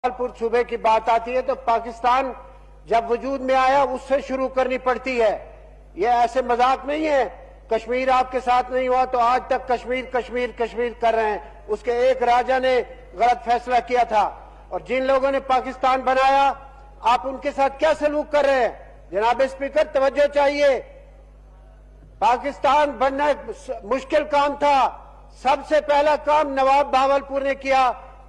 बहावलपुर सूबे की बात आती है तो पाकिस्तान जब वजूद में आया उससे शुरू करनी पड़ती है। ये ऐसे मजाक नहीं है। कश्मीर आपके साथ नहीं हुआ तो आज तक कश्मीर कश्मीर कश्मीर कर रहे हैं। उसके एक राजा ने गलत फैसला किया था और जिन लोगों ने पाकिस्तान बनाया आप उनके साथ क्या सलूक कर रहे हैं? जनाब स्पीकर, तवज्जो चाहिए। पाकिस्तान बनना मुश्किल काम था। सबसे पहला काम नवाब बहावलपुर ने किया,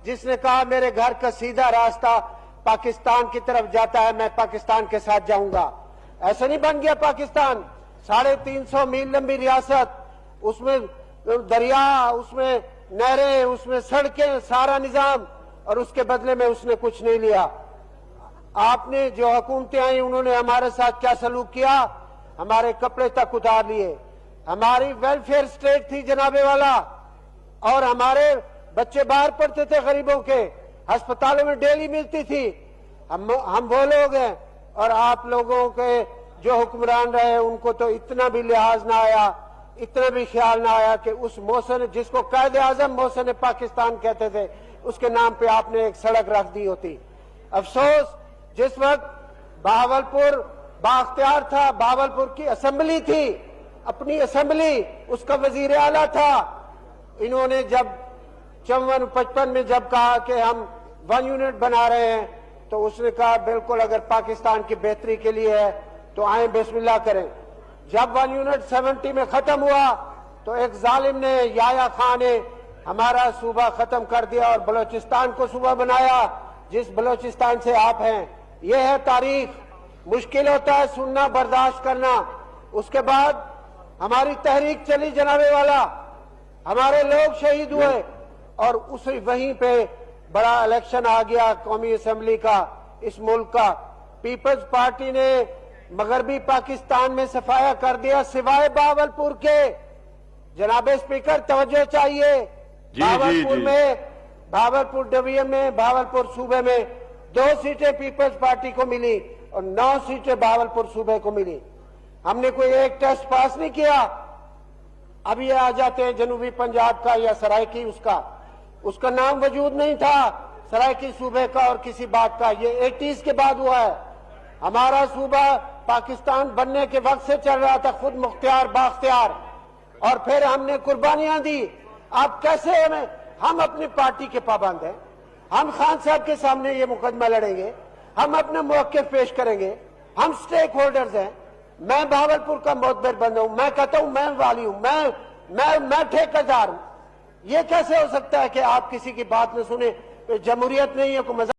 जिसने कहा मेरे घर का सीधा रास्ता पाकिस्तान की तरफ जाता है, मैं पाकिस्तान के साथ जाऊंगा। ऐसा नहीं बन गया पाकिस्तान। 350 मील लंबी रियासत, उसमें दरिया, उसमें नहरें, उसमें सड़कें, सारा निजाम, और उसके बदले में उसने कुछ नहीं लिया। आपने जो हुकूमतें आई उन्होंने हमारे साथ क्या सलूक किया? हमारे कपड़े तक उतार लिए। हमारी वेलफेयर स्टेट थी जनाबे वाला, और हमारे बच्चे बाहर पढ़ते थे गरीबों के, अस्पतालों में डेली मिलती थी। हम वो लोग हैं, और आप लोगों के जो हुक्मरान रहे उनको तो इतना भी लिहाज ना आया, इतना भी ख्याल ना आया कि उस मोहसिन, जिसको कायदे आजम मोहसिन पाकिस्तान कहते थे, उसके नाम पे आपने एक सड़क रख दी होती। अफसोस, जिस वक्त बहावलपुर बाख्तियार था, बहावलपुर की असेंबली थी, अपनी असेंबली, उसका वजीर आला था, इन्होंने जब 54-55 में जब कहा कि हम 1 यूनिट बना रहे हैं तो उसने कहा बिल्कुल, अगर पाकिस्तान की बेहतरी के लिए है तो आए बिस्मिल्लाह करें। जब 1 यूनिट 70 में खत्म हुआ तो एक जालिम ने, याया खान ने, हमारा सूबा खत्म कर दिया और बलोचिस्तान को सूबा बनाया, जिस बलोचिस्तान से आप हैं। यह है तारीख। मुश्किल होता है सुनना, बर्दाश्त करना। उसके बाद हमारी तहरीक चली जनाबे वाला, हमारे लोग शहीद हुए, और उसी वहीं पे बड़ा इलेक्शन आ गया कौमी असेंबली का, इस मुल्क का। पीपल्स पार्टी ने मगरबी पाकिस्तान में सफाया कर दिया, सिवाय बहावलपुर के। जनाब स्पीकर, तवज्जो चाहिए। बहावलपुर में, बहावलपुर डिवीजन में, बहावलपुर सूबे में 2 सीटें पीपल्स पार्टी को मिली और 9 सीटें बहावलपुर सूबे को मिली। हमने कोई एक टेस्ट पास नहीं किया। अब ये आ जाते हैं जनूबी पंजाब का या सरायकी, उसका नाम वजूद नहीं था, सरायकी सूबे का और किसी बात का। ये 80s के बाद हुआ है। हमारा सूबा पाकिस्तान बनने के वक्त से चल रहा था, खुद मुख्तियार बाख्तियार, और फिर हमने कुर्बानियां दी। आप कैसे हम अपनी पार्टी के पाबंद हैं? हम खान साहब के सामने ये मुकदमा लड़ेंगे, हम अपने मौक़िफ़ पेश करेंगे, हम स्टेक होल्डर्स हैं। मैं बहावलपुर का मोतबर बंदा हूं, मैं कहता हूं मैं वाली हूं, मैं ठेकेदार हूं। ये कैसे हो सकता है कि आप किसी की बात न सुने? जमहूरियत नहीं है, को मजा